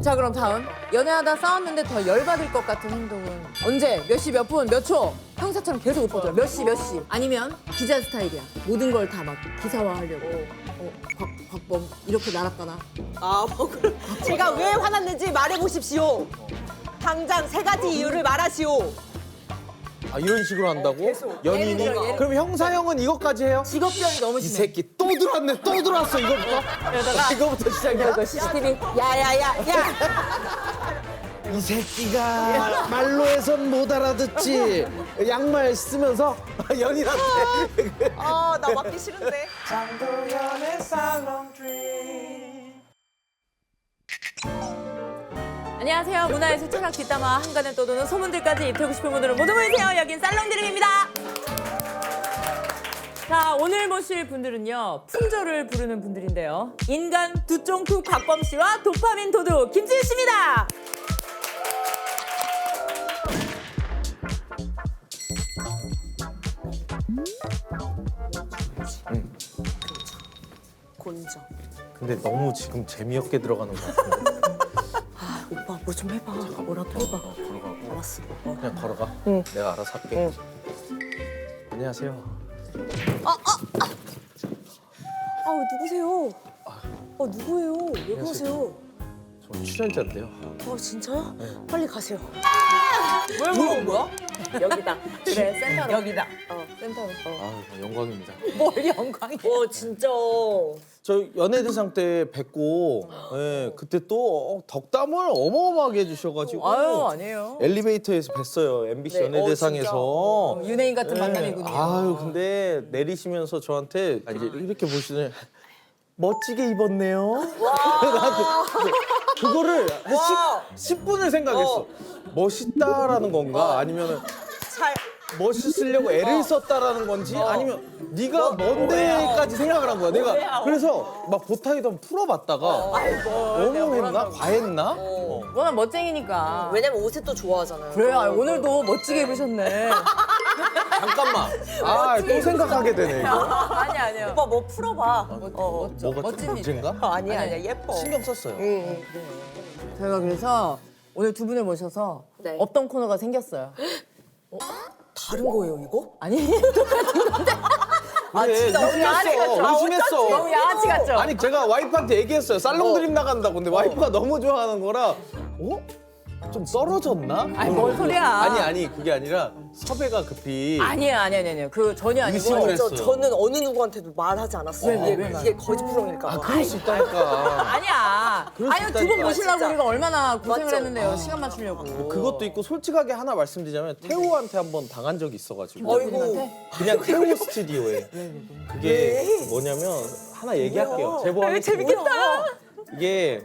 자, 그럼 다음. 연애하다 싸웠는데 더 열받을 것 같은 행동은 언제, 몇 시, 몇 분, 몇 초? 형사처럼 계속 읊어줘요. 몇 시, 몇 시. 아니면 기자 스타일이야. 모든 걸 다 막 기사화하려고. 박범 이렇게 날아가나? 아, 뭐 그럼 제가 왜 화났는지 말해보십시오. 당장 3가지 이유를 말하시오. 아, 이런 식으로 한다고? 연인이? 예를 들어. 그럼 형사형은 이것까지 해요? 직업병이 너무 이 심해. 새끼 또 들어왔네, 또 들어왔어, 이거부터? 이거부터 시작이야? 이거 CCTV. 야야야야. 이 새끼가 말로 해선 못 알아듣지. 양말 쓰면서 연인한테. 아, 나 맞기 싫은데. 안녕하세요. 문화의 소철학 뒷담화 한간에 떠도는 소문들까지 입히고 싶은 분들은 모두 모이세요. 여긴 살롱드림입니다. 자, 오늘 모실 분들은요. 품절을 부르는 분들인데요. 인간 두쫑쿠 곽범 씨와 도파민 도둑 김지우 씨입니다. 곤정. 근데 너무 지금 재미없게 들어가는 것 같은데. 아, 오빠 뭐 좀 해봐. 뭐라도 해봐. 걸어가고. 알았어. 그냥 걸어가. 응. 내가 알아서 할게. 응. 안녕하세요. 누구세요? 누구예요? 왜 그러세요? 저 출연자인데요. 진짜요? 빨리 가세요. 뭐야? 여기다. 그래, 센터로. 여기다. 센터로. 아, 영광입니다. 뭘 영광이야. 진짜. 저 연예대상 때 뵙고, 예, 그때 또 덕담을 어마어마하게 해주셔가지고. 아유, 아니에요. 엘리베이터에서 뵀어요. MBC 네, 연예대상에서. 윤혜인 같은 네. 만남이군요. 아유, 근데 내리시면서 저한테 이제 이렇게 보시더니 멋지게 입었네요. 나한테 그거를 한 와. 10분을 생각했어. 멋있다라는 건가? 아니면은 잘. 멋있으려고 애를 썼다라는 건지 아니면 네가 뭔데까지 생각을 한 거야. 내가 그래서 막 보타이도 한번 풀어봤다가 너무 했나? 과했나? 워낙 멋쟁이니까. 왜냐면 옷에 또 좋아하잖아요. 그래요. 오늘도 멋지게 입으셨네. 잠깐만. 아, 또 생각하게 되네. 이거. 아니야. 오빠 뭐 풀어봐. 멋져. 뭐가 멋진 좀 일. 문제인가? 아니야 예뻐. 신경 썼어요. 저희가 그래서 오늘 두 분을 모셔서 네. 없던 코너가 생겼어요. 다른 거예요 이거? 아니, 똑같은 건데. 그래, 진짜 의심했어. 의심했어. 너무 양아치 같죠? 아니 제가 와이프한테 얘기했어요. 살롱드림 나간다고. 근데 와이프가 너무 좋아하는 거라 좀 떨어졌나? 아니, 뭔 소리야. 아니 그게 아니라 섭외가 급히 아니야. 그 전혀 아니고. 의심을 했어요. 저는 어느 누구한테도 말하지 않았어요. 왜? 이게 거짓부렁일까 봐. 그럴 수 있다니까. 아니야. 그럴 수 아니, 두 분 있다니까. 모시려고 진짜. 우리가 얼마나 고생을 맞죠? 했는데요. 시간 맞추려고. 그것도 있고 솔직하게 하나 말씀드리자면 태호한테 한번 당한 적이 있어가지고 어이구. 그냥 태호 스튜디오에 그게 뭐냐면 하나 얘기할게요. 제보하면 재밌겠다. 이게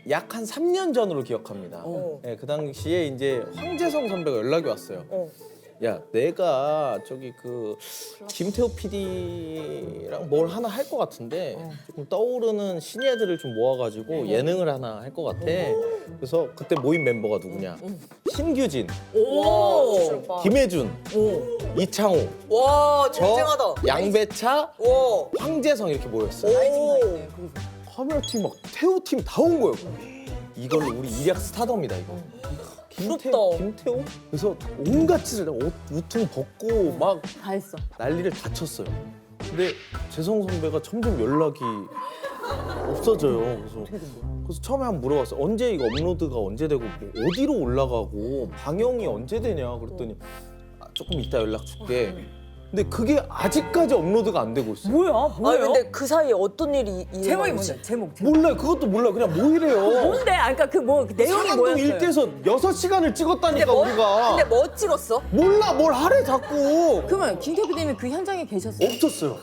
약 한 3년 전으로 기억합니다. 네, 그 당시에 이제 황재성 선배가 연락이 왔어요. 야, 내가 저기 그 김태호 PD랑 뭘 하나 할 것 같은데 조금 떠오르는 신예들을 좀 모아가지고 예능을 하나 할 것 같아. 그래서 그때 모인 멤버가 누구냐? 신규진, 오. 김혜준, 이창호, 와 저, 쟁쟁하다. 양배차, 와. 황재성 이렇게 모였어요. 오. 카메라팀 막 태호 팀 다 온 거예요. 이걸로 우리 일약 스타덤이다 이거. 부럽다. 김태호? 그래서 온갖 짓을 옷 우퉁 벗고 막 다 했어. 난리를 다 쳤어요. 근데 재성 선배가 점점 연락이 없어져요. 그래서 처음에 한번 물어봤어요. 언제 이거 업로드가 언제 되고 뭐 어디로 올라가고 방영이 언제 되냐 그랬더니 조금 이따 연락 줄게. 근데 그게 아직까지 업로드가 안 되고 있어요. 뭐야? 근데 그 사이에 어떤 일이 제목이 일어났지? 뭔데? 제목. 몰라요. 그것도 몰라요. 그냥 뭐 이래요. 뭔데? 그러니까 그 내용이 상암동 뭐였어요? 일대에서 6시간을 찍었다니까 뭐, 우리가. 근데 뭐 찍었어? 몰라 뭘 하래 자꾸. 그러면 김태호 PD님이 그 현장에 계셨어요? 없었어요.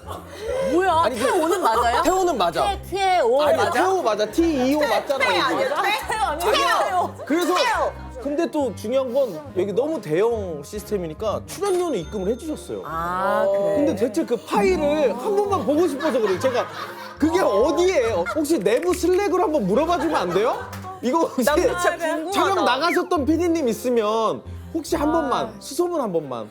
뭐야? 아니, 그- 태호는 맞아요? 태호는 맞아. 태호 아니 맞아? 태호 맞아. T2O 맞잖아. 이거. 아니야? 태호 아니에요? 그래서 근데 또 중요한 건 여기 너무 대형 시스템이니까 출연료는 입금을 해주셨어요. 아, 그래. 근데 대체 그 파일을 한 번만 보고 싶어서 그래요. 제가 그게 어디예요? 혹시 내부 슬랙으로 한번 물어봐 주면 안 돼요? 이거 혹시 나 진짜 궁금하다. 촬영 나가셨던 PD님 있으면 혹시 한 번만 수소문 한 번만.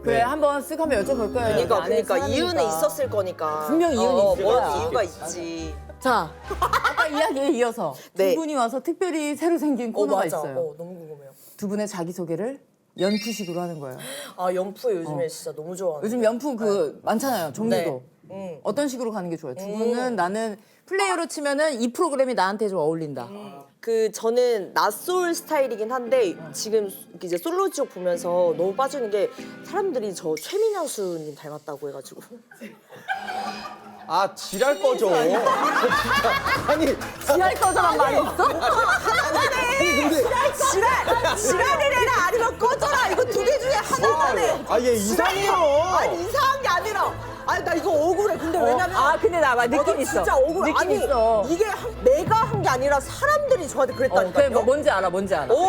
그래 한번 쓱 한번 여쭤볼 거예요. 그러니까 이유는 있었을 거니까. 분명 이유는 있을 뭔 거야. 이유가 있지. 자, 아까 이야기에 이어서 네. 두 분이 와서 특별히 새로 생긴 코너가 맞아. 있어요. 너무 궁금해요. 두 분의 자기소개를 연푸식으로 하는 거예요. 아 연프 요즘에 진짜 너무 좋아하는. 요즘 연푸 많잖아요. 종류도. 네. 어떤 식으로 가는 게 좋아요? 두 분은 나는 플레이어로 치면은 이 프로그램이 나한테 좀 어울린다. 그 저는 낯솔 스타일이긴 한데 지금 이제 솔로 지옥 보면서 너무 빠지는 게 사람들이 저 최민아수님 닮았다고 해가지고. 아 지랄 꺼져. 진짜. 아니 지할 거자란 말이 있어? 지랄을 해라 아니면 꺼져라 이거 두 개 중에 하나만 해. 아얘 이상해요. 아니 이상한 게 아니라 아니 나 이거 억울해. 근데 왜냐면 아 근데 나 나 느낌 있어. 진짜 억울해. 느낌 아니 있어. 이게 내가 한 게 아니라 사람들이 저한테 그래 그랬다니까요. 뭐 뭔지 알아, 뭔지 알아. 오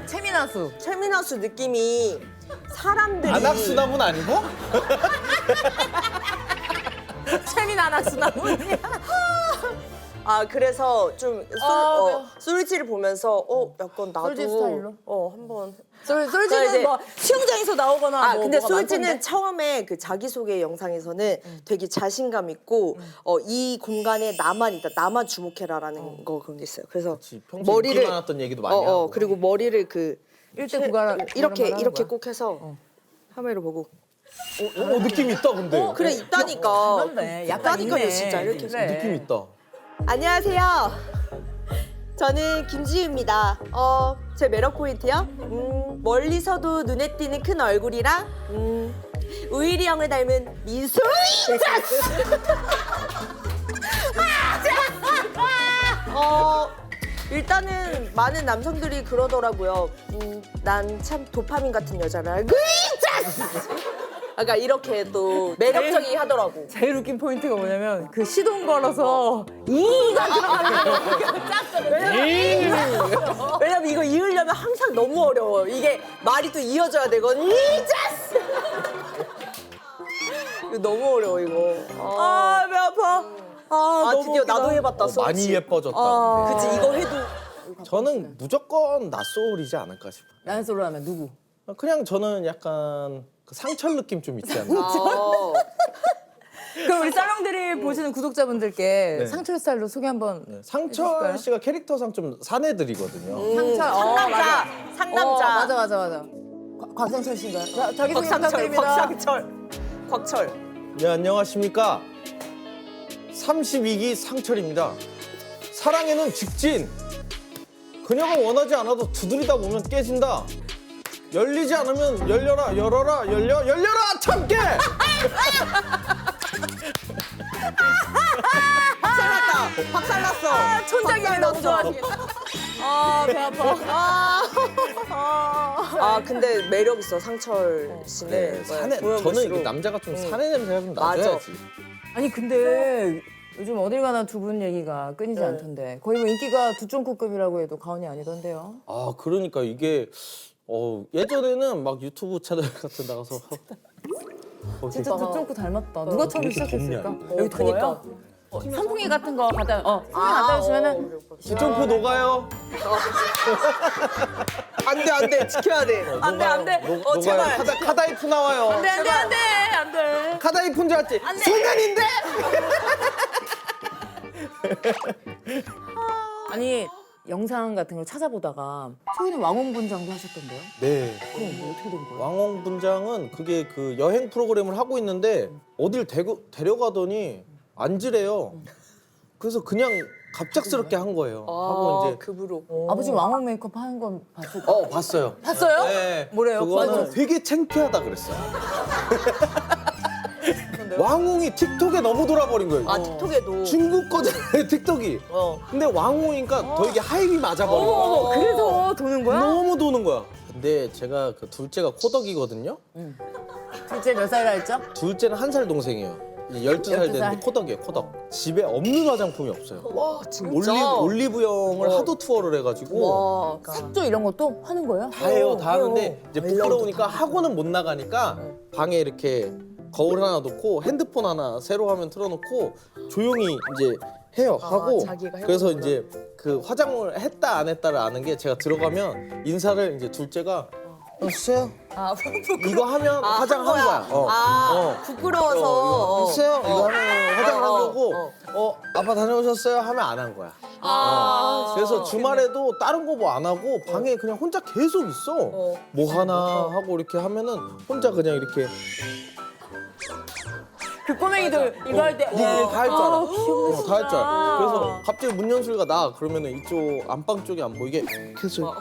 최민아수. 최민아수 느낌이 사람들이 안악수나문 아니고? 최민아나수나 뭐냐? 아 그래서 좀 솔지를 보면서 약간 나도 솔지 스타일로? 한번 솔지는 이제- 뭐 수영장에서 나오거나 뭐 근데 뭐가 솔지는 많던데? 처음에 그 자기소개 영상에서는 되게 자신감 있고 이 공간에 나만 있다 나만 주목해라라는 거 그런 게 있어요. 그래서 평소에 머리를 많았던 얘기도 많이 하고. 그리고 머리를 그 1대 9가 이렇게 꼭 해서 카메라 보고 느낌 있다 근데. 그래 있다니까 그런데 약간 있다니까요 있네. 진짜 이렇게 그래. 느낌 있다. 안녕하세요. 저는 김지유입니다. 제 매력 포인트요? 멀리서도 눈에 띄는 큰 얼굴이랑 우일이 형을 닮은 미소이 일단은 많은 남성들이 그러더라고요. 난 참 도파민 같은 여자라. 그러니까 이렇게 또 매력적이 하더라고. 제일 웃긴 포인트가 뭐냐면 그 시동 걸어서 이가 왜냐면 이거 이으려면 항상 너무 어려워요. 이게 말이 또 이어져야 되거든. 이자스! 이거 너무 어려워 이거. 배 아파. 너무 드디어 웃기다. 나도 해봤다. 많이 솔직히. 예뻐졌다. 그치 이거 해도 저는 무조건 낯솔이지 않을까 싶어요. 나는 솔로 하면 누구? 그냥 저는 약간 그 상철 느낌 좀 있지 않나. 그럼 우리 쌀롱들이 보시는 구독자분들께 네. 상철 스타일로 소개 한번 상철 해주실까요? 씨가 캐릭터상 좀 사내들이거든요. 상철 상남자. 상남자. 맞아 곽상철 씨인가요? 자기 소개 곽상철. 부탁드립니다. 곽철. 네, 안녕하십니까. 32기 상철입니다. 사랑에는 직진. 그녀가 원하지 않아도 두드리다 보면 깨진다. 열리지 않으면 열려라 열려라 참깨. 박살났어. 촌장님이 너무 좋아하시겠다. 배 아파. 근데 매력 있어 상철 씨는. 네, 사내. 보면 저는 볼수록. 이게 남자가 좀 사내 냄새가 좀 맞아. 나줘야지. 아니 근데 요즘 어딜 가나 두 분 얘기가 끊이지 않던데 거의 뭐 인기가 두쫑코급이라고 해도 과언이 아니던데요. 아 그러니까 이게 예전에는 막 유튜브 채널 같은 데 나가서 진짜 두쫑코 닮았다. 누가 처음 이렇게 시작했을까? 덥냐, 여기 더워요? 선풍기 같은 거 갖다 선풍기 갖다 주시면은 두쫑코 녹아요. 안돼 지켜야 돼. 안돼. 제발. 카다이프 나와요. 안돼. 카다이프인 줄 알았지? 소면인데? 아니 영상 같은 걸 찾아보다가 초이는 왕홍분장도 하셨던데요? 네. 그럼 뭐 어떻게 된 거예요? 왕홍 분장은 그게 그 여행 프로그램을 하고 있는데 어딜 데려가더니 앉으래요. 그래서 그냥 갑작스럽게 한 거예요. 하고 이제 급으로. 아버지 왕홍 메이크업 하는 건 봤어요? 봤어요. 봤어요? 네. 뭐래요? 그거는 맞아. 되게 창피하다 그랬어요. 왕홍이 틱톡에 너무 돌아버린 거예요. 틱톡에도. 중국 거잖아요, 틱톡이. 근데 왕홍이니까 더 이게 하입이 맞아버린 거야. 그래서 도는 거야? 너무 도는 거야. 근데 제가 그 둘째가 코덕이거든요. 둘째 몇 살이라 했죠? 둘째는 1살 동생이에요. 이제 12살 12살? 됐는데 코덕이에요, 코덕. 집에 없는 화장품이 없어요. 와 진짜. 올리브영을 하도 투어를 해가지고 와. 색조 이런 것도 하는 거예요? 다 해요, 다 하는데 이제 부끄러우니까 학원은 못 나가니까 방에 이렇게 거울 하나 놓고 핸드폰 하나 세로 화면 틀어놓고 조용히 이제 해요. 하고 자기가 그래서 해보는구나. 이제 그 화장을 했다 안 했다를 아는 게 제가 들어가면 인사를 이제 둘째가 여보세요? 아, 이거 하면 화장한 거야. 부끄러워서. 여보세요? 이거 하면 화장을 한 거고 어. 아빠 다녀오셨어요? 하면 안 한 거야. 그래서 주말에도 다른 거 뭐 안 하고 방에 그냥 혼자 계속 있어. 뭐 하나 하고 이렇게 하면은 혼자 그냥 이렇게 그 꼬맹이들 이거 할 때. 다 할 줄 알아. 다 할 줄 알아. 그래서 갑자기 문 연수가 나 그러면은 이쪽 안방 쪽이 안 보이게 계속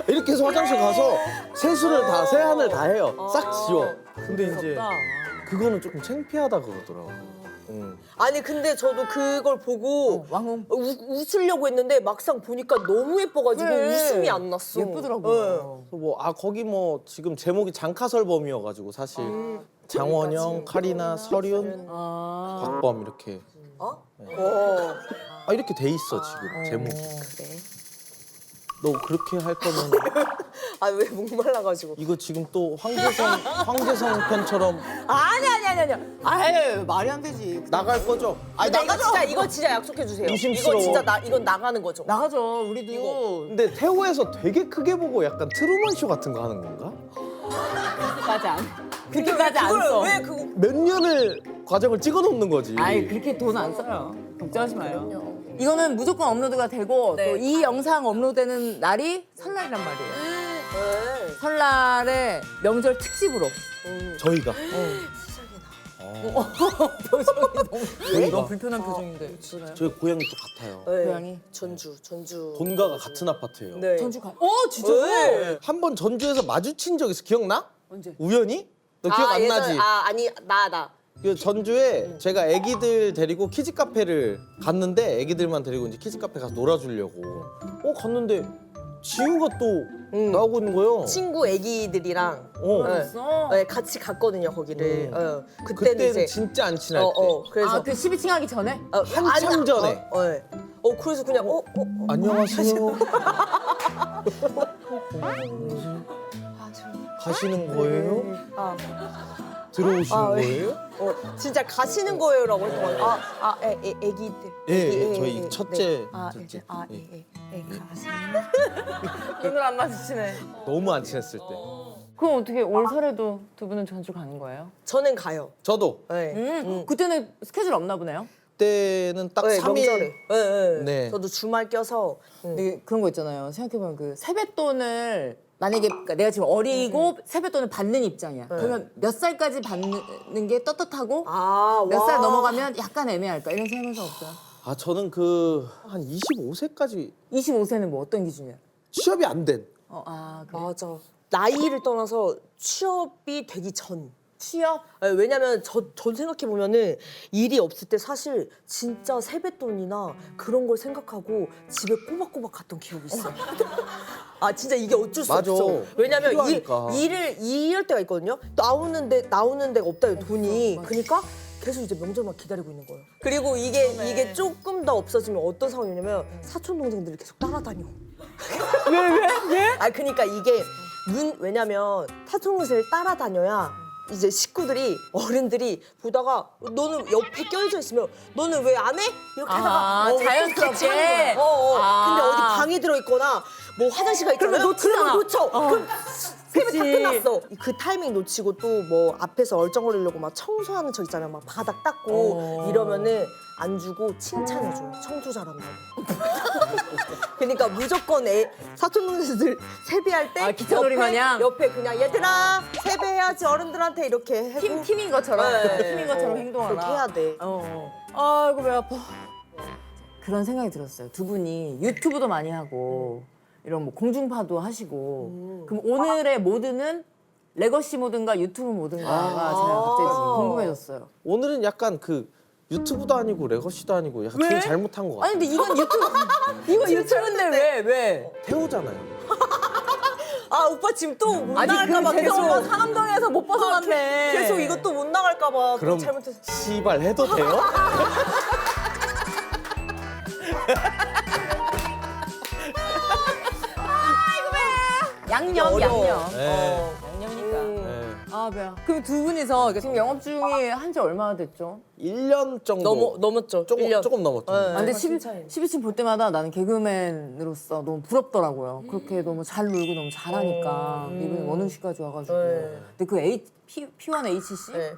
이렇게 해서 화장실 가서 세안을 다 해요. 싹 지워. 근데 이제 그거는 조금 창피하다 그러더라고. 아니 근데 저도 그걸 보고 왕홍. 웃으려고 했는데 막상 보니까 너무 예뻐가지고 그래. 웃음이 안 났어. 예쁘더라고요. 거기 뭐 지금 제목이 장카설범이어가지고 사실 장원영, 카리나, 설윤, 박범 이렇게 이렇게 돼 있어 지금 제목이. 그래. 너 그렇게 할 거면 아 왜 목말라가지고. 이거 지금 또 황제성 편처럼 아니. 아유 말이 안 되지. 나갈 거죠? 아니 이거 진짜 약속해 주세요. 의심스러워. 이거 진짜 이건 나가는 거죠. 나가죠. 우리도. 근데 태호에서 되게 크게 보고 약간 트루먼 쇼 같은 거 하는 건가? 까지 안. 그렇게까지 안 써. 왜 그거? 몇 년을 과정을 찍어 놓는 거지. 아이 그렇게 돈 안 써요. 걱정하지 마요. 이거는 무조건 업로드가 되고 네. 또 이 영상 업로드되는 날이 설날이란 말이에요. 네. 설날에 명절 특집으로. 저희가 표정이 너무 불편한 표정인데. 저희 고향이 또 같아요. 네. 고양이. 전주. 본가가 같은 아파트예요. 네. 전주 가. 진짜? 네. 한 번 전주에서 마주친 적 있어. 기억나? 언제? 우연히? 너 기억 안 나지? 아니 나. 그 전주에 제가 애기들 데리고 키즈 카페를 갔는데 애기들만 데리고 이제 키즈 카페 가서 놀아주려고 갔는데 지우가 또 나오고 있는 거예요. 친구 애기들이랑 그랬어? 네, 같이 갔거든요 거기를. 그때는 그때는 이제 진짜 안 친할 때. 그래서 그 12층 하기 전에? 한참 전에. 네. 그래서 그냥 안녕하세요. 가시는 거예요? 들어오시는 거예요? 진짜 가시는 거예요라고 했던 거예요. 애기들. 예, 저희 첫째. 가시는. 눈을 안 마주치네. 너무 안 친했을 때. 그럼 어떻게 올 설에도 두 분은 전주 가는 거예요? 저는 가요. 저도 네. 그때는 스케줄 없나 보네요? 그때는 딱 네, 3일. 명절에. 네. 네. 저도 주말 껴서. 근데 그런 거 있잖아요. 생각해보면 그 세뱃돈을 만약에 그러니까 내가 지금 어리고 세뱃돈을 받는 입장이야. 그러면 몇 살까지 받는 게 떳떳하고 몇 살 넘어가면 약간 애매할까 이런 생각은 없어요. 저는 한 25세까지 25세는 뭐 어떤 기준이야? 취업이 안 된. 그래. 맞아. 나이를 떠나서 취업이 되기 전. 취업? 왜냐면 전 생각해 보면은 일이 없을 때 사실 진짜 세뱃돈이나 그런 걸 생각하고 집에 꼬박꼬박 갔던 기억이 있어요. 진짜 이게 어쩔 수 맞아. 없어. 왜냐면 필요하니까. 일을 일할 때가 있거든요. 나오는 데가 없다 돈이. 그러니까 계속 이제 명절만 기다리고 있는 거예요. 그리고 이게 조금 더 없어지면 어떤 상황이냐면 사촌 동생들이 계속 따라다녀. 왜? 그러니까 이게 왜냐면 사촌 동생을 따라다녀야 이제 식구들이 어른들이 보다가 너는 옆에 껴져 있으면 너는 왜 안 해? 이렇게 하다가 자연스럽게. 같이 하는 거야. 근데 어디 방에 들어 있거나 뭐 화장실 가 있잖아요. 그러면 놓쳐. 그럼 세배 다 끝났어. 그 타이밍 놓치고 또 뭐 앞에서 얼쩡거리려고 막 청소하는 척 있잖아요. 막 바닥 닦고 이러면은 안 주고 칭찬해줘요. 청소 잘한다고. 그러니까 무조건 사촌 동생들 세배할 때 기차놀이 마냥? 옆에 그냥 얘들아 세배해야지 어른들한테 이렇게 해고 팀인 것처럼 팀인 것처럼 행동하라. 그렇게 해야 돼. 아이고 배 아파. 그런 생각이 들었어요. 두 분이 유튜브도 많이 하고 이런 뭐 공중파도 하시고 그럼 오늘의 모드는 레거시 모드인가 유튜브 모드인가가 제가 갑자기 궁금해졌어요. 오늘은 약간 유튜브도 아니고 레거시도 아니고 약간 좀 잘못한 것 같아. 아니 근데 이건 유튜브 이거 유튜브인데 왜? 태호잖아요. 오빠 지금 또 못 아니 나갈까봐 그 죄송한 상암동에서 못 벗어났네. 계속 이것도 못 나갈까봐 그럼 잘못했어. 씨발 해도 돼요? 양념. 네. 양념이니까. 네. 아, 배야. 그럼 두 분이서 지금 영업 중이 한 지 얼마나 됐죠? 1년 정도 넘었죠. 조금 1년. 조금 넘었죠. 네. 아, 근데 칭찬해. 12층 볼 때마다 나는 개그맨으로서 너무 부럽더라고요. 그렇게 너무 잘 놀고 너무 잘하니까. 이번에 원우씨까지 와가지고. 네. 근데 그 P1HC? 네.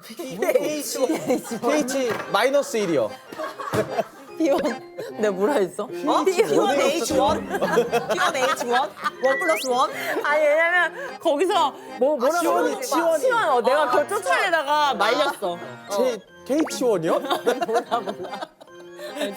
pH 마이너스 1이요. P1. 내가 뭐라 했어? P1H1? P1H1? 1 플러스 1? 아니, 왜냐면 거기서 뭐라고 치원이, 그러지? 치원이. 치원. 내가 그걸 쫓아내다가 말렸어. KT1이요?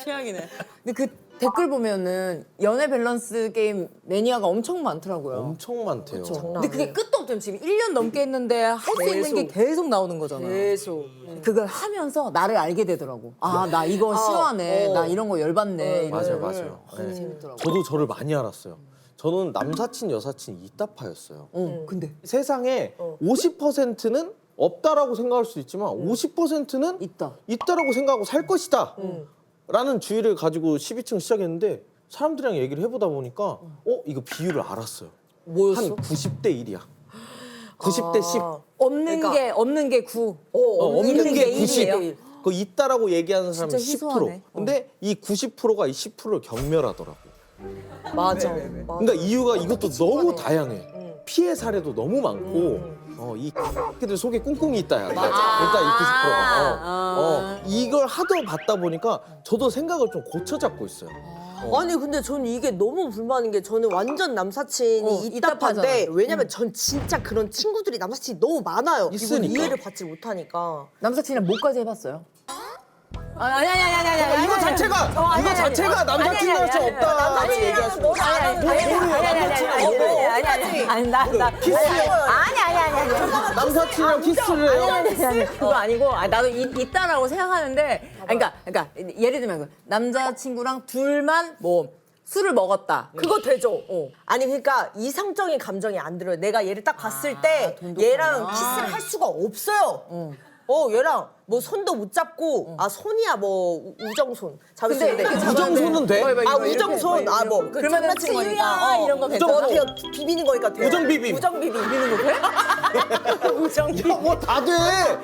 최악이네. 근데 그 댓글 보면은 연애 밸런스 게임 매니아가 엄청 많더라고요. 엄청 많대요. 근데 그게 끝도 없잖아요. 지금 1년 넘게 했는데 할 수 있는 게 계속 나오는 거잖아. 계속. 그걸 하면서 나를 알게 되더라고. 아, 나 이거 싫어하네. 나 이런 거 열받네. 이런 맞아요, 거를. 맞아요. 네. 재밌더라고. 저도 저를 많이 알았어요. 저는 남사친, 여사친 이따파였어요. 근데 세상에 50%는 없다라고 생각할 수 있지만 50%는 있다. 있다라고 생각하고 살 것이다. 라는 주의를 가지고 12층 시작했는데 사람들이랑 얘기를 해보다 보니까 이거 비율을 알았어요. 뭐였어? 한 90대 1이야. 90대 10. 없는 게 9. 없는 게 90. 1이에요. 그 있다라고 얘기하는 사람은 진짜 10%. 희소하네. 근데 이 90%가 이 10%를 경멸하더라고. 맞아. 그러니까 이유가 이것도 너무 다양해. 피해 사례도 너무 많고 이 X들 속에 꿍꿍이 있다야. 일단 이 90%가. 이걸 하도 받다 보니까 저도 생각을 좀 고쳐 잡고 있어요. 아니 근데 저는 이게 너무 불만인 게 저는 완전 남사친이 이따파잖아. 이따파인데 왜냐면 전 진짜 그런 친구들이 남사친이 너무 많아요. 이걸 있으니까. 이해를 받지 못하니까. 남사친이랑 뭐까지 해봤어요? 아니. 이거 자체가 남사친 할 수 없다. 얘기하시는 거. 아니, 남사친이랑 키스를 해요. 아니, 그거 아니고 나도 있다라고 생각하는데 그러니까 예를 들면 그 남자친구랑 둘만 뭐 술을 먹었다. 그거 되죠. 아니 그러니까 이성적인 감정이 안 들어요. 내가 얘를 딱 봤을 때 얘랑 키스를 할 수가 없어요. 얘랑 뭐 손도 못 잡고 손이야 뭐 우정손 잡을 수 있는데 우정손은 돼? 우정손 그 그러면은 장난치는 거니까 치유야 이런 거 괜찮아? 그냥 비비는 거니까 돼요. 우정비빔. 우정비빔 비비는 거 돼? 우정비빔. 뭐 다 돼.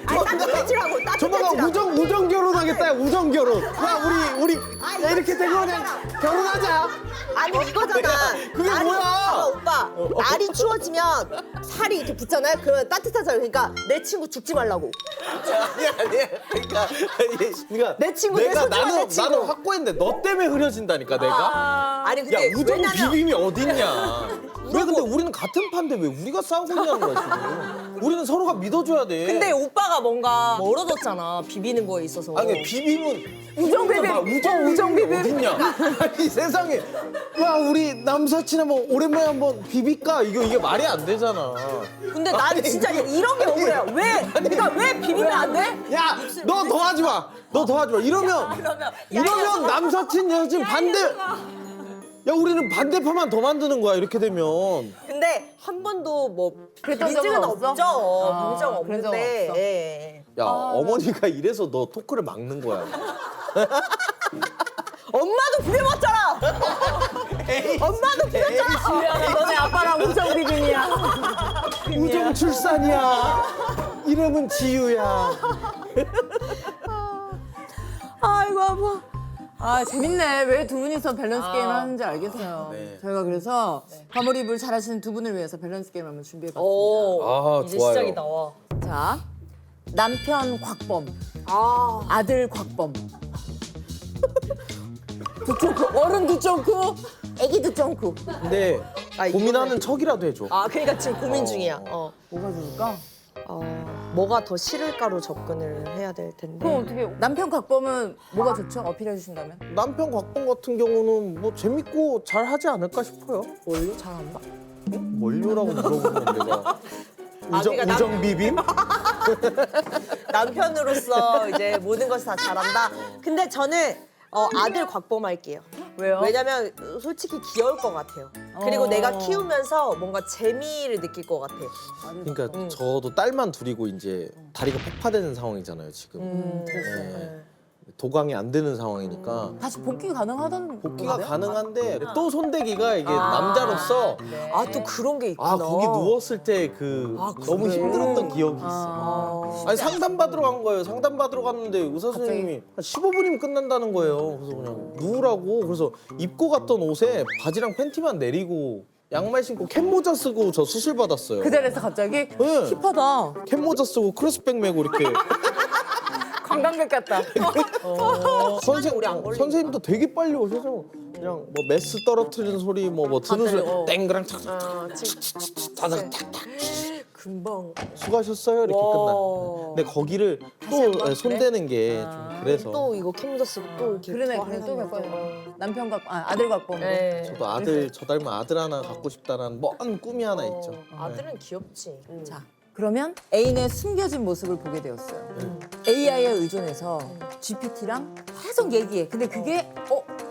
따뜻해지라고 조만간 따뜻해지라고. 우정 결혼하겠다. 우정 결혼. 야 우리 이렇게 되고 그냥 결혼하자. 아니 이거잖아. 그게 날이, 뭐야? 봐봐, 오빠. 날이 추워지면 살이 이렇게 붙잖아요. 그러면 따뜻하잖아요. 그러니까 내 친구 죽지 말라고. 아니. 그러니까 내 친구, 내 소중한 내 친구. 나는 확고했는데 너 때문에 흐려진다니까 내가. 아니 야 근데 우정 왜냐면 비빔이 어딨냐? 왜 근데 우리는 같은 판데 왜 우리가 싸우고 있냐는 거야 지금. 우리는 서로가 믿어줘야 돼. 근데 오빠가 뭔가 멀어졌잖아. 비비는 거에 있어서. 아니 비빔은 우정비빔. 우정비빔 어딨냐? 아니 세상에 야 우리 남사친 한번 오랜만에 한번 비빌까? 이게 말이 안 되잖아. 근데 난 진짜 이런 게 억울해요. 왜 비비면 안 돼? 야 너 더 하지 마. 너 더 하지 마. 이러면 남사친 여사친 반대. 야 우리는 반대파만 더 만드는 거야 이렇게 되면. 근데 한 번도 뭐 그랬던 비빈 적은 적은 없어? 없죠. 비빈 적은 그런 적은 없는데. 없어. 예. 야 어머니가 이래서 너 토크를 막는 거야. 엄마도 부려봤잖아. 엄마도 부렸잖아. 너네 아빠랑 우정비빔이야. 우정 출산이야. 이름은 지유야. 아이고 아파. 재밌네. 왜 두 분이서 밸런스 게임 하는지 알겠어요. 네. 저희가 그래서 과몰입을 잘하시는 두 분을 위해서 밸런스 게임 한번 준비해봤습니다. 아, 이제 좋아요. 시작이다. 와. 자, 남편 곽범, 아들 곽범. 두쫑크, 어른 두쫑크, 애기 두쫑크. 근데 고민하는 척이라도 해줘. 그러니까 지금 고민 중이야. 뭐가 좋을까? 뭐가 더 싫을까로 접근을 해야 될 텐데. 그럼 어떻게 남편 곽범은 뭐가 좋죠? 어필해 주신다면? 남편 곽범 같은 경우는 뭐 재밌고 잘 하지 않을까 싶어요. 뭘로? 잘한다. 뭘요라고 물어보면 내가 그러니까 우정 비빔? 남편으로서 이제 모든 것을 다 잘한다. 근데 저는 아들 곽범 할게요. 왜요? 왜냐면 솔직히 귀여울 것 같아요. 그리고 내가 키우면서 뭔가 재미를 느낄 것 같아. 그러니까 저도 딸만 둘이고 이제 다리가 폭파되는 상황이잖아요 지금. 그랬어요. 네. 도강이 안 되는 상황이니까 다시 복귀 가능하던 복귀가 거예요? 가능한데 또 손대기가 이게 남자로서 아 또 그런 게 있구나. 아 거기 누웠을 때 그 아, 너무 그래? 힘들었던 기억이 있어. 아니 상담 받으러 간 거예요. 상담 받으러 갔는데 의사 선생님이 한 15분이면 끝난다는 거예요. 그래서 그냥 누우라고. 그래서 입고 갔던 옷에 바지랑 팬티만 내리고 양말 신고 캡모자 쓰고 저 수술 받았어요. 그 자리에서 갑자기 네. 힙하다. 캡모자 쓰고 크로스백 메고 이렇게 관광객 같다. 선생님도 되게 빨리 오셔서 그냥 뭐 메스 떨어뜨리는 소리 뭐 드는 소리 땡그랑 탁탁탁 다들 탁탁 금방. 수고하셨어요 이렇게 끝나. 근데 거기를 또 손대는 게 좀 그래서 또 이거 캠모자 쓰고 또 이렇게. 그러네. 또 그래 또 하려면 갖고 남편 갖고 아들 갖고 온 거. 네. 저도 아들 저 닮은 아들 하나 갖고 싶다라는 먼 꿈이 하나 있죠. 아들은 귀엽지. 자, 그러면 애인의 숨겨진 모습을 보게 되었어요. AI에 의존해서 GPT랑 계속 얘기해. 근데 그게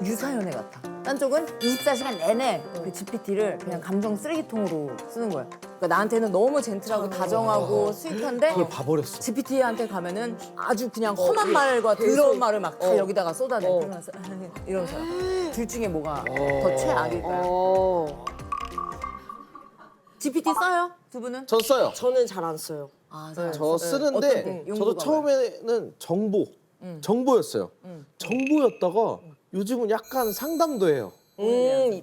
유사연애 같아. 딴 쪽은 24시간 내내 그 GPT를 그냥 감정 쓰레기통으로 쓰는 거야. 그러니까 나한테는 너무 젠틀하고 다정하고 스윗한데 그걸 봐버렸어. GPT한테 가면은 아주 그냥 험한 말과 더러운 말을 막 다 여기다가 쏟아내. 그러면서 이러면서 둘 중에 뭐가 더 최악일까요? GPT 써요? 두 분은? 전 써요. 저는 잘 안 써요. 아, 저 쓰는데 어떤데? 저도 용도가 처음에는 정보였어요. 정보였다가 요즘은 약간 상담도 해요.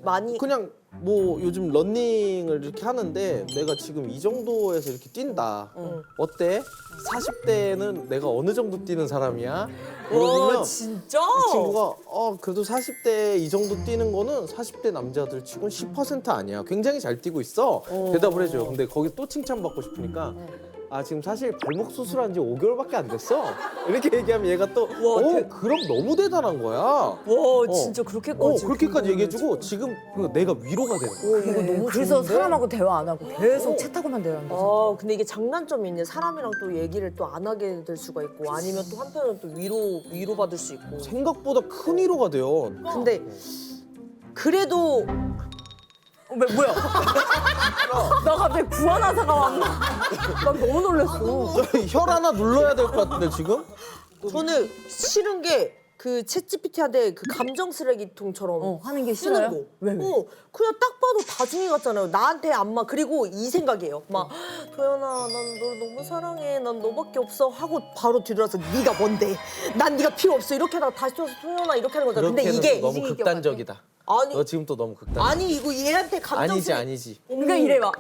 많이. 그냥 뭐 요즘 러닝을 이렇게 하는데 내가 지금 이 정도에서 이렇게 뛴다. 어때? 40대는 내가 어느 정도 뛰는 사람이야? 물어보면 진짜? 그 친구가 그래도 40대 이 정도 뛰는 거는 40대 남자들 치고는 10% 아니야. 굉장히 잘 뛰고 있어. 대답을 해줘요. 근데 거기 또 칭찬받고 싶으니까 아 지금 사실 발목 수술한 지 5개월밖에 안 됐어. 이렇게 얘기하면 얘가 또 그럼 너무 대단한 거야. 와 진짜 그렇게까지. 그렇게까지 얘기해주고 지금 내가 위로가 되는 거야. 이거 너무 그래서 좋은데? 사람하고 대화 안 하고 계속 채타고만 대화한다. 근데 이게 장단점이 있네. 사람이랑 또 얘기를 또 안 하게 될 수가 있고 아니면 또 한편으로 또 위로 받을 수 있고. 생각보다 큰 위로가 돼요. 근데 그래도 뭐야? 나 갑자기 구한하사가 왔나? 난 너무 놀랐어. 혈 하나 눌러야 될 것 같은데 지금? 저는 싫은 게 그 챗GPT한테 그 감정 쓰레기통처럼 하는 게 쓰는 싫어요? 거. 왜? 그냥 딱 봐도 다중이 같잖아요. 나한테 안마. 그리고 이 생각이에요. 막 도연아, 난 널 너무 사랑해. 난 너밖에 없어. 하고 바로 뒤돌아서 네가 뭔데? 난 네가 필요 없어. 이렇게 하다가 다시 또 도연아 이렇게 하는 거잖아. 근데 그렇게는 이게 너무 극단적이다. 아니 너 지금 또 너무 극단적. 아니 이거 얘한테 감정 아니지 쓰레기. 아니지. 그러니까 이래 막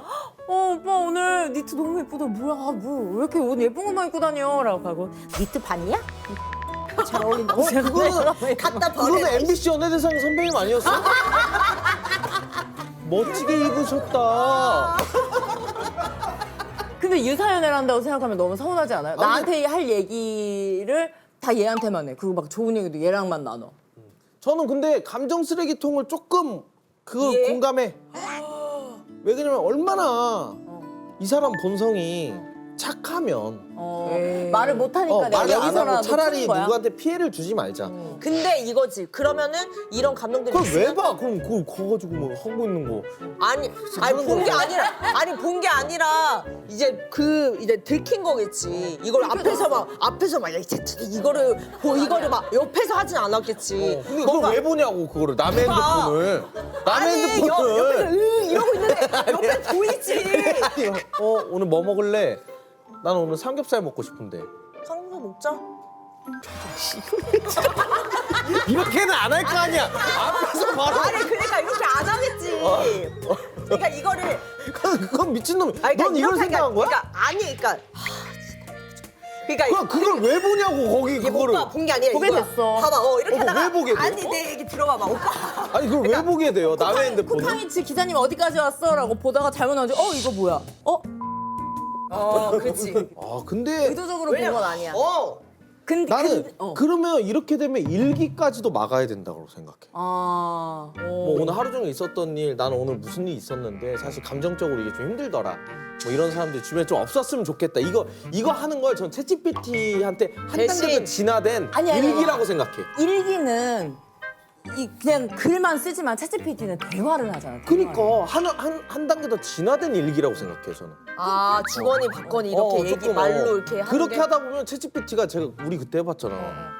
오빠 오늘 니트 너무 예쁘다. 뭐야 뭐 왜 이렇게 옷 예쁜 것만 입고 다녀? 라고 하고 니트 반이야? 잘 어울린다고 생각해. 갖다 버려. 그거는 MBC 연예대상 선배님 아니었어? 멋지게 입으셨다. 근데 유사연애를 한다고 생각하면 너무 서운하지 않아요? 나한테 할 얘기를 다 얘한테만 해. 그리고 막 좋은 얘기도 얘랑만 나눠. 저는 근데 감정 쓰레기통을 조금 그걸 공감해. 왜 그러냐면 얼마나 이 사람 본성이 착하면 말을 못하니까 내가 말을 안 여기서라도 하고 차라리 푸는 거야? 누구한테 피해를 주지 말자. 근데 이거지. 그러면은 이런 감정들이 그걸 왜 있으면 봐? 그럼 그걸 커가지고 뭐 하고 있는 거. 아니 본 게 아니라 본 게 아니라 이제 이제 들킨 거겠지. 이걸 앞에서 막 이거를 막 옆에서 하진 않았겠지. 근데 그걸 왜 보냐고 그거를 남의 핸드폰을. 남의 아니 핸드폰을. 옆에서 이러고 있는데 옆에 보이지. 오늘 뭐 먹을래? 난 오늘 삼겹살 먹고 싶은데. 삼겹살 먹자. 이렇게는 안 할 거 아니야. 앞에서 바로. 아니 그러니까 이렇게 안 하겠지. 그러니까 이거를 그건 미친놈이. 아니, 넌 이걸 생각한 거야? 그러니까 그걸 왜 보냐고 거기 그거를. 본 게 아니라 보게 이거야. 됐어. 봐봐 이렇게 하다가 왜 보게 돼? 아니 내 얘기 들어봐봐 오빠. 아니 그걸 왜 보게 돼요? 남의 핸드폰을. 쿠팡이츠 기자님 어디까지 왔어? 라고 보다가 잘못 나오지 이거 뭐야? 그렇지. 아 근데 의도적으로 본 건 아니야. 근데 나는 그러면 이렇게 되면 일기까지도 막아야 된다고 생각해. 뭐 오늘 하루 종일 있었던 일, 나는 오늘 무슨 일이 있었는데 사실 감정적으로 이게 좀 힘들더라. 뭐 이런 사람들이 주변에 좀 없었으면 좋겠다. 이거 하는 걸 전 챗GPT한테 한 단계 더 대신. 진화된 아니. 일기라고 생각해. 일기는 그냥 글만 쓰지만 챗GPT는 대화를 하잖아. 대화를. 그러니까 한 단계 더 진화된 일기라고 생각해 저는. 아 주거니 받거니 이렇게 얘기 조금, 말로 이렇게 하는 그렇게 게? 하다 보면 챗GPT가 우리 그때 해봤잖아.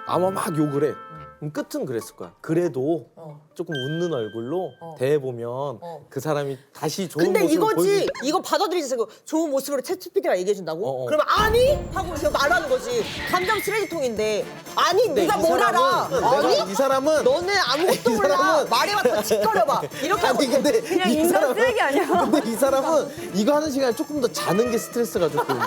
아마 막 욕을 해. 그럼 끝은 그랬을 거야. 그래도 조금 웃는 얼굴로 대해보면 그 사람이 다시 좋은 근데 모습을 이거지 이거 받아들이지 좋은 모습으로 챗GPT가 얘기해준다고? 어. 그러면 아니? 하고 그냥 말하는 거지 감정 쓰레기통인데 아니 근데 네가 이 뭘 알아 사람은 아니? 이 사람은 너는 아무것도 이 몰라 사람은- 말해봤자 짓거려봐 이렇게 하고 아니 근데 그냥 이 인간 사람은- 쓰레기 아니야? 근데 이 사람은 이거 하는 시간에 조금 더 자는 게 스트레스가 조금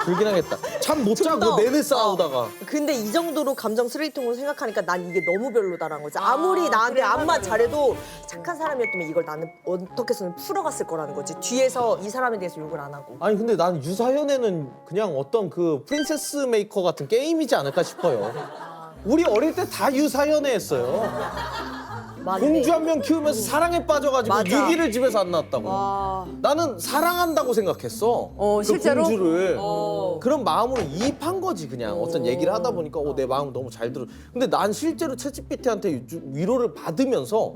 들긴 하겠다. 잠 못 자고 더. 내내 싸우다가. 근데 이 정도로 감정 쓰레기통으로 생각하니까 난 이게 너무 별로다라는 거지. 아무리 나한테 아무만 잘해도 착한 사람이었다면 이걸 나는 어떻게 해서는 풀어갔을 거라는 거지. 뒤에서 이 사람에 대해서 욕을 안 하고. 아니 근데 난 유사연애는 그냥 어떤 그 프린세스 메이커 같은 게임이지 않을까 싶어요. 우리 어릴 때 다 유사연애 했어요. 맞네. 공주 한 명 키우면서 사랑에 빠져가지고 맞아. 유기를 집에서 안 낳았다고. 와. 나는 사랑한다고 생각했어. 그 실제로? 공주를. 그런 마음으로 이입한 거지 그냥. 어떤 얘기를 하다 보니까 내 마음 너무 잘 들어. 근데 난 실제로 챗GPT한테 위로를 받으면서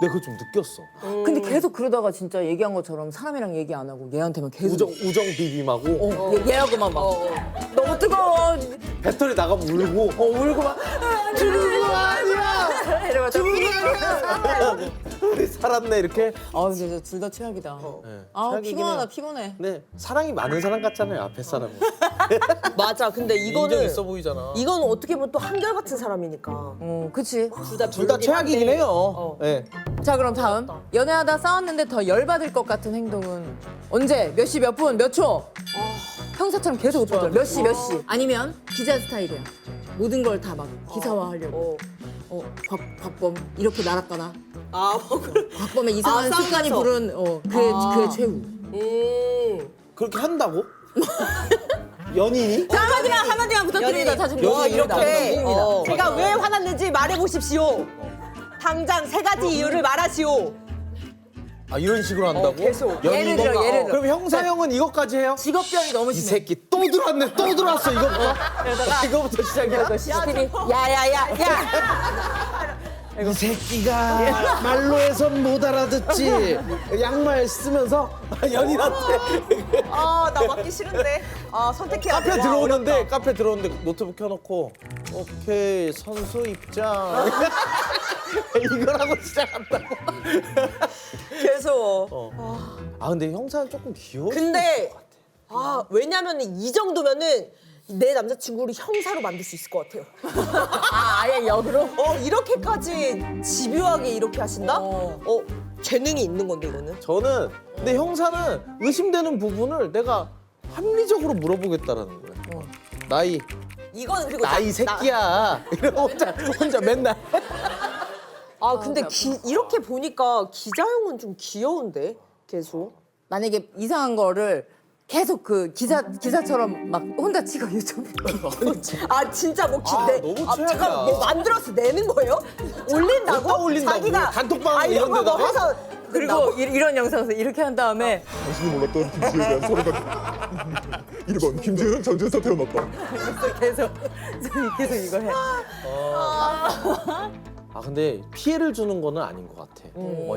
내가 그걸 좀 느꼈어. 근데 계속 그러다가 진짜 얘기한 것처럼 사람이랑 얘기 안 하고 얘한테만 계속 우정 비빔하고 얘하고만 막 너무 뜨거워 배터리 나가면 울고 울고 막 죽은 거 아니야. 이러면서 죽은 거 아니야. 우리 살았네 이렇게. 아 진짜 둘 다 최악이다. 네, 아 최악이긴 피곤하다 해요. 피곤해. 근데 사랑이 많은 사람 같잖아요 앞에 사람은. 맞아. 근데 인정 이거는 있어 보이잖아. 이건 어떻게 보면 또 한결같은 사람이니까. 그치. 둘 다 최악이긴 해요. 네. 자 그럼 다음 연애하다 싸웠는데 더 열받을 것 같은 행동은 언제 몇 시 몇 분 몇 초 형사처럼 계속 오빠들 몇 시 몇 시 아니면 기자 스타일이야 모든 걸 다 막 기사화하려고 곽범 이렇게 날았거나 아, 곽범의 이상한 아, 습관이 싸우면서. 부른 그의 최후. 그렇게 한다고? 연인이? 자 한마디만 부탁드립니다. 자 지금 와, 이렇게 입니다. 제가 왜 화났는지 말해보십시오. 당장 3가지 이유를 말하시오. 아 이런 식으로 한다고? 계속. 예를 들어, 연인이? 예를 들어. 그럼 형사형은 이거까지 해요? 직업병이 너무 이 심해. 새끼 또 들어왔네 또 들어왔어 이거부터. 이거부터 시작이야. 너 CCTV 야야야야. 이 새끼가 말로 해선 못 알아듣지. 양말 쓰면서 연인한테 아, 나 맞기 싫은데. 아, 선택해야 돼. 카페 들어오는데 노트북 켜놓고 오케이 선수 입장 이걸 하고 시작한다고. 계속. 아 근데 형사는 조금 귀여워. 근데 왜냐면 이 정도면은 내 남자친구를 형사로 만들 수 있을 것 같아요. 아예 역으로. 이렇게까지 집요하게 이렇게 하신다? 재능이 있는 건데 이거는. 저는 근데 형사는 의심되는 부분을 내가 합리적으로 물어보겠다라는 거예요. 나이 이거는 그리고 새끼야. 이러고 혼자 맨날. 근데 이렇게 보니까 기자형은 좀 귀여운데 계속. 만약에 이상한 거를 계속 그 기사처럼 막 혼자 찍어 유튜브. 진짜 뭐 너무 최악이야. 잠깐 뭐 만들어서 내는 거예요? 올린다고? 어디다 올린다고? 자기가 단톡방 이런 거 이런 데다가? 해서 그리고 이런 영상에서 이렇게 한 다음에 당신이 몰랐던 김지혜에 대한 서로가 1번 김지혜는 장지에서 태어났다. 계속 이거 해. 근데 피해를 주는 거는 아닌 것 같아.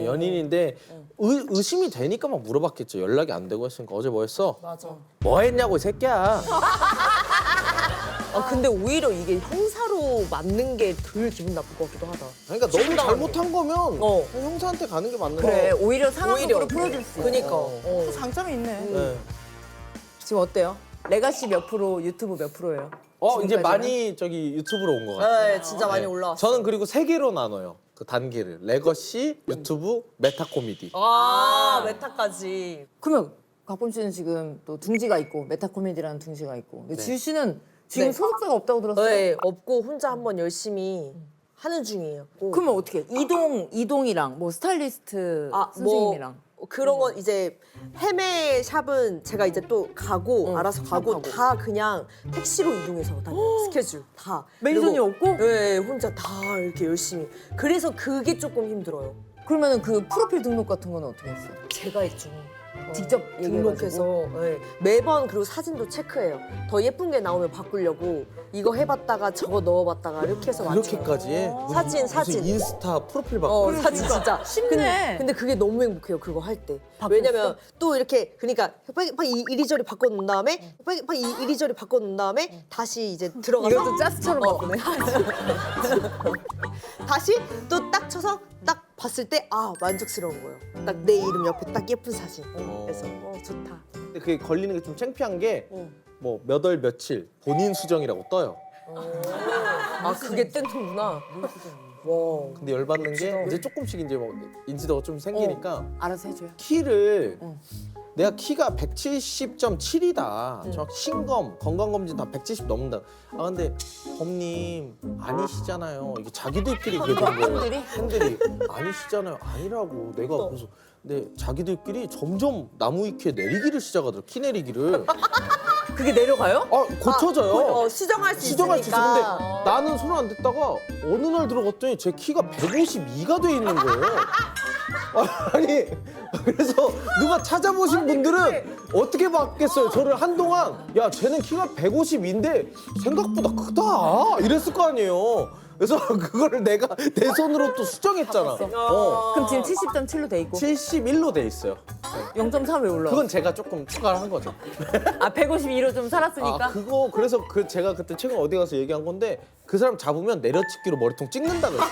연인인데 의심이 되니까 막 물어봤겠죠. 연락이 안 되고 했으니까 어제 뭐 했어? 맞아. 뭐 했냐고 이 새끼야. 근데 오히려 이게 형사로 맞는 게 덜 기분 나쁠 것 같기도 하다. 그러니까 너무 잘못한 거면 어. 형사한테 가는 게 맞는 그래 거야. 오히려 상황적으로 오히려. 풀어줄 수 있어. 그니까. 또 장점이 있네. 네. 지금 어때요? 레가시 몇 프로, 유튜브 몇 프로예요? 이제 지금까지는? 많이 유튜브로 온 것 같아요. 네, 진짜 많이 네. 올라왔어. 저는 그리고 3개로 나눠요. 그 단계를. 레거시, 유튜브, 메타 코미디. 메타까지. 그러면 곽범 씨는 지금 또 둥지가 있고 메타코미디라는 둥지가 있고 근데 지우 씨는 지금 네. 소속사가 없다고 들었어요. 네, 없고 혼자 한번 열심히 하는 중이에요. 그러면 어떻게? 이동이랑 뭐 스타일리스트 선생님이랑 그런 건 이제 헤매 샵은 제가 이제 또 가고 알아서 가고 다 그냥 택시로 이동해서 다녀요. 스케줄 다. 매니저님 그리고 없고? 네, 혼자 다 이렇게 열심히. 그래서 그게 조금 힘들어요. 그러면은 그 프로필 등록 같은 건 어떻게 했어? 제가 했죠. 직접 등록해서 네. 매번 그리고 사진도 체크해요. 더 예쁜 게 나오면 바꾸려고 이거 해봤다가 저거 넣어봤다가 이렇게 해서 맞춰요. 그렇게까지 해? 사진. 무슨 인스타 프로필 바꾸고. 사진 진짜 쉽네. 근데 그게 너무 행복해요. 그거 할 때. 왜냐면 또 이렇게 그러니까 막 이리저리 바꿔놓은 다음에 막 이리저리 바꿔놓은 다음에 다시 이제 들어가서 이것도 짜스처럼 바꾸네. 다시 또 딱 쳐서 딱 봤을 때 만족스러운 거예요. 딱 내 이름 옆에 딱 예쁜 사진. 그래서 좋다. 근데 그게 걸리는 게 좀 창피한 게 뭐 몇 월 며칠 본인 수정이라고 떠요. 그게 뜨는구나. 와. 근데 열받는 게 이제 조금씩 이제 뭐 인지도가 좀 생기니까 알아서 해줘요. 키를 내가 키가 170.7이다. 정확히 신검, 건강검진 다 170 넘는다. 근데 범님 아니시잖아요. 이게 자기들끼리 그러는 거예요. 팬들이 아니시잖아요. 아니라고 내가 그래서 근데 자기들끼리 점점 나무 위키에 내리기를 시작하더라고. 키 내리기를. 그게 내려가요? 고쳐져요. 수정할 수 수정할 수 있어. 근데 있으니까. 나는 손을 안 댔다가 어느 날 들어갔더니 제 키가 152가 돼 있는 거예요. 아니 그래서 누가 찾아보신 분들은 어떻게 봤겠어요? 저를 한동안 야 쟤는 키가 152인데 생각보다 크다 이랬을 거 아니에요. 그래서 그거를 내가 내 손으로 또 수정했잖아. 그럼 지금 70.7로 돼 있고 71로 돼 있어요. 0.3왜 올라? 그건 제가 조금 추가를 한 거죠. 152로 좀 살았으니까. 그거 그래서 제가 그때 최근 어디 가서 얘기한 건데 그 사람 잡으면 내려찍기로 머리통 찍는다 그랬어요.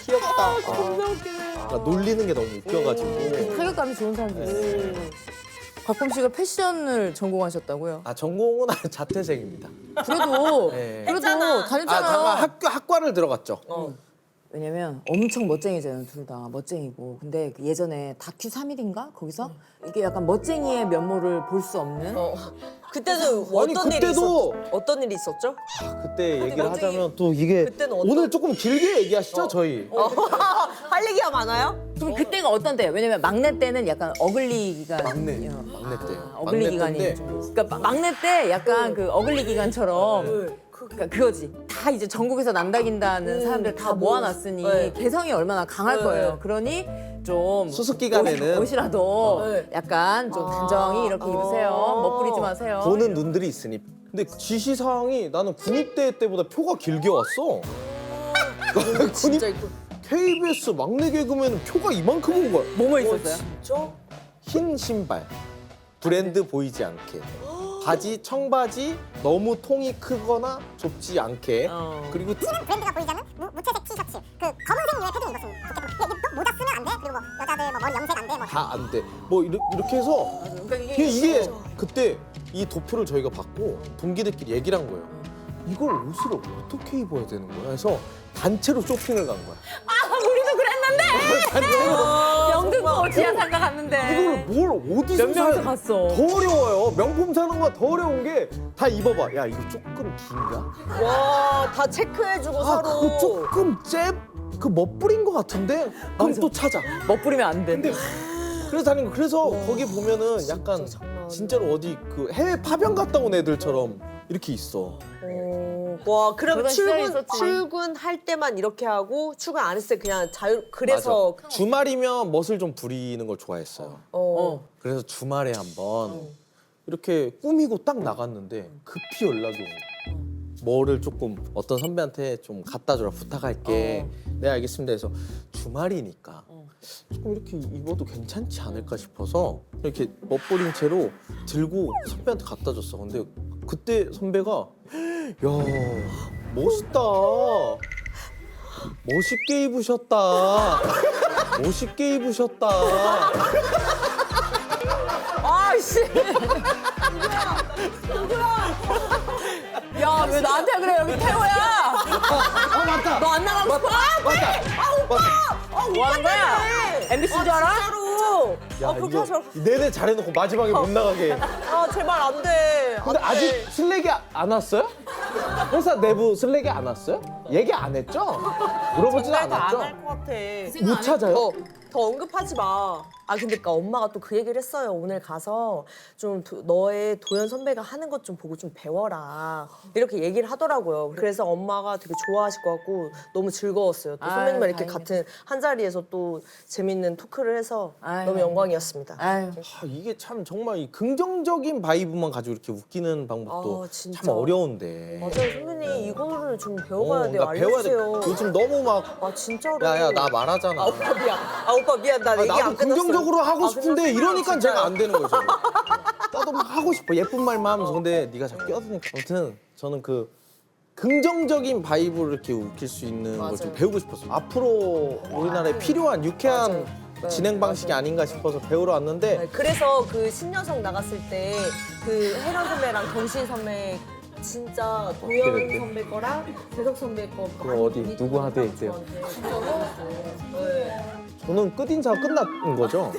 귀엽다. 그러니까 놀리는 게 너무 웃겨가지고. 타격감이 좋은 사람들 있어요. 곽범 씨가 패션을 전공하셨다고요? 전공은 자퇴생입니다. 그래도 네. 다녔잖아요. 잠깐 학과를 들어갔죠. 왜냐면 엄청 멋쟁이잖아요, 둘 다 멋쟁이고. 근데 그 예전에 다큐 3일인가 거기서 이게 약간 멋쟁이의 면모를 볼 수 없는. 그때는 어떤 일이 있었죠? 그때 얘기를 하자면 또 이게 그때는 어떤- 오늘 조금 길게 얘기하시죠, 저희. 할 얘기가 많아요? 그럼 그때가 어떤 때예요? 왜냐면 막내 때는 약간 어글리 기간. 막내 때. 어글리 기간이. 그러니까 막내 때 약간 그 어글리 기간처럼. 그러니까 그거지. 다 이제 전국에서 난다긴다는 사람들 다 모아놨으니 네. 개성이 얼마나 강할 거예요. 그러니 좀 수습 기간에는 옷이라도 약간 좀 단정히 이렇게 입으세요. 멋부리지 마세요. 보는 눈들이 있으니. 근데 지시사항이 나는 군입대 때보다 표가 길게 왔어. 진짜 있고. KBS 막내 개그맨은 표가 이만큼 온 거야. 뭐뭐 있었어요? 진짜? 흰 신발, 브랜드 보이지 않게. 바지, 청바지 너무 통이 크거나 좁지 않게. 그리고 브랜드가 보이지 않는 무채색 티셔츠 그 검은색 류의 패딩 입었으면 좋겠고 또 모자 쓰면 안 돼. 그리고 뭐 여자들 뭐 머리 염색 안 돼. 뭐 다 안 돼. 뭐 이렇게 해서 그러니까 이게 그때 이 도표를 저희가 받고 동기들끼리 얘기를 한 거예요. 이걸 옷을 어떻게 입어야 되는 거야? 그래서 단체로 쇼핑을 간 거야. 우리도 그랬는데. 단체로. 영등포 지하상가 갔는데. 이걸 뭘 어디서 몇 명이서 갔어? 더 어려워요. 명품 사는 거가 더 어려운 게 다 입어봐. 야 이거 조금 긴가? 와, 다 체크해주고 서로. 그거 조금 그 멋부린 거 같은데? 그럼 또 찾아. 멋부리면 안 돼. 근데 그래서 다니는 거. 그래서 거기 보면은 약간 장난 아니야. 진짜로 어디 그 해외 파병 갔다 온 애들처럼 이렇게 있어. 와, 그럼 그런 시절이 있었지. 출근할 때만 이렇게 하고 출근 안 했을 때 그냥 그래서 맞아. 주말이면 멋을 좀 부리는 걸 좋아했어요. 그래서 주말에 한번 이렇게 꾸미고 딱 나갔는데 급히 연락이 온 거야. 뭐를 조금 어떤 선배한테 좀 갖다 주라 부탁할게. 네 알겠습니다 해서 주말이니까 조금 이렇게 입어도 괜찮지 않을까 싶어서 이렇게 멋부린 채로 들고 선배한테 갖다 줬어. 근데 그때 선배가 야 멋있다. 멋있게 입으셨다. 멋있게 입으셨다. 아씨. 야, 왜 나한테 그래? 여기 태호야. 맞다. 너 안 나가고 싶어? 맞다. 뭐 하는 거야? MBC인 줄 알아? 진짜로. 야, 그렇게 이거 하죠. 내내 잘해놓고 마지막에 못 나가게. 제발 안 돼. 근데 안 돼. 아직 슬랙이 안 왔어요? 회사 내부 슬랙이 안 왔어요? 얘기 안 했죠? 물어보지는 정말 다 안 않았죠? 할 것 같아. 못 찾아요? 더 언급하지 마. 아 근데 그러니까 엄마가 또 그 얘기를 했어요. 오늘 가서 좀 너의 도연 선배가 하는 것 좀 보고 좀 배워라 이렇게 얘기를 하더라고요. 그래서 엄마가 되게 좋아하실 것 같고 너무 즐거웠어요. 또 선배님과 이렇게 다행이다. 같은 한 자리에서 또 재밌는 토크를 해서 아유, 너무 영광이었습니다. 아유. 이게 참 정말 이 긍정적인 바이브만 가지고 이렇게 웃기는 방법도 아, 진짜. 참 어려운데. 맞아요 선배님 이거를 좀 배워가야 돼요. 나 배워야 돼. 알려주세요. 요즘 너무 막 아 진짜로. 야야 나 말하잖아. 아 오빠 미안. 아 오빠 미안. 나 얘기 나도 안 끝났어요. 긍정적으로 하고 아, 싶은데 근데 이러니까 진짜요? 제가 안 되는 거죠. 나도 막 하고 싶어. 예쁜 말만 하면서. 근데 네가 자꾸 껴드니까. 아무튼 저는 그 긍정적인 바이브를 이렇게 웃길 수 있는 걸 좀 맞아요. 배우고 싶었어요. 앞으로 우리나라에 필요한 유쾌한 맞아요. 네, 진행 방식이 아닌가 싶어서 배우러 왔는데 네, 그래서 그 신여성 나갔을 때 그 혜란 선배랑 경신 선배 진짜 도연 그랬대? 선배 거랑 재석 선배 거 그거 어디 누구 하드에 있대요? 저는 끝인사가 끝난 거죠.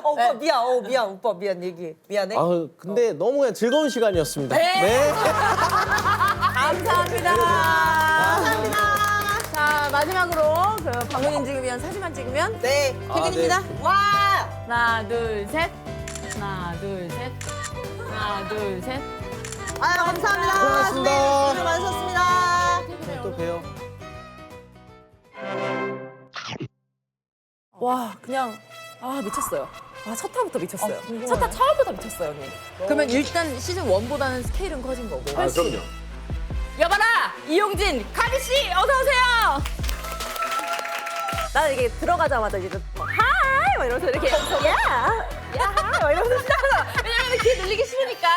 오빠 미안. 미안 오빠 미안 얘기 미안해. 아 근데 너무 그냥 즐거운 시간이었습니다. 네. 감사합니다. 자, 마지막으로 그 방문인 찍기 위한 사진만 찍으면 네. 퇴근입니다. 와. 하나, 둘, 셋. 하나, 둘, 셋. 하나, 둘, 셋. 아유 감사합니다. 고맙습니다. 수고 많으셨습니다. 또 봬요. 와 그냥 미쳤어요. 첫 타부터 미쳤어요. 궁금해. 첫 타 처음부터 미쳤어요 언니. 그러면 일단 시즌 1보다는 스케일은 커진 거고. 그럼요. 여봐라 이용진 가비 씨 어서 오세요. 나는 이게 들어가자마자 이제 하이 막 이러면서 이렇게 야 하이 막 이러면서 시작하잖아. 왜냐면 귀에 들리기 싫으니까.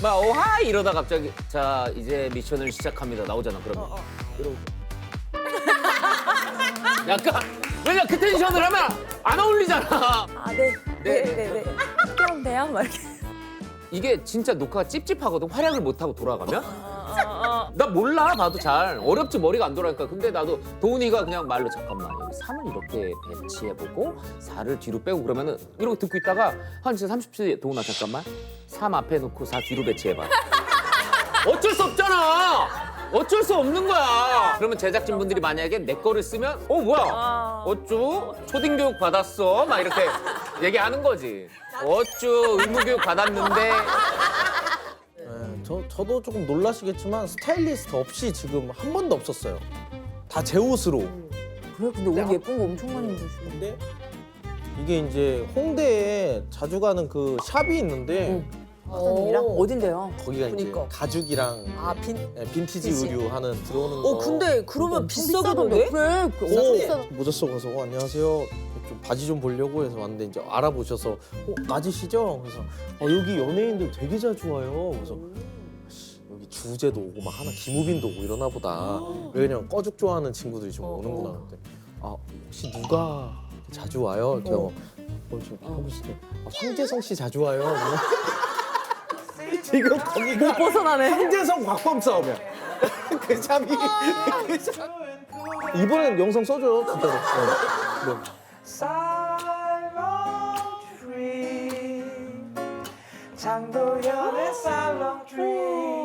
막 오하 이러다 갑자기 자 이제 미션을 시작합니다 나오잖아 그러면 이러고 약간 왜냐 그 텐션을 하면 안 어울리잖아. 네네네. 그럼 돼요 막 이렇게. 이게 진짜 녹화가 찝찝하거든 활약을 못하고 돌아가면. 나 몰라 봐도 잘 어렵지 머리가 안 돌아가니까. 근데 나도 도훈이가 그냥 말로 잠깐만 여기 3을 이렇게 배치해보고 4를 뒤로 빼고 그러면은 이러고 듣고 있다가 한 진짜 30초 도훈아 잠깐만 3 앞에 놓고 4 뒤로 배치해봐. 어쩔 수 없잖아. 어쩔 수 없는 거야. 그러면 제작진분들이 만약에 내 거를 쓰면 뭐야 어쭈 초딩교육 받았어 막 이렇게 얘기하는 거지. 어쭈 의무교육 받았는데. 저도 조금 놀라시겠지만 스타일리스트 없이 지금 한 번도 없었어요. 다 제 옷으로. 그래, 근데 옷 예쁜 거 엄청 많이 입으시고. 근데 이게 이제 홍대에 자주 가는 그 샵이 있는데 사장님이랑 어딘데요? 거기가 이제 그니까. 가죽이랑 아 빈. 빈티지 그치. 의류 하는 들어오는 거. 근데 그러면 엄청 비싸던데? 그래, 오, 모자 쓰고 가서 안녕하세요. 좀 바지 좀 보려고 해서 왔는데 이제 알아보셔서 맞으시죠? 그래서 여기 연예인들 되게 자주 와요. 그래서 씨, 여기 주제도 오고 막 하나 김우빈도 오고 이러나 보다. 왜냐면 꺼죽 좋아하는 친구들이 좀 오는구나. 근데 혹시 누가 자주 와요? 제가 좀 하고 있을 때 황재성 씨 자주 와요. 지금 거기가 못 벗어나네. 황재성 곽범 싸움이야. 그 잠이. 이번엔 영상 써줘요 진짜로. 네. 살롱 트리 장도연의 살롱 트리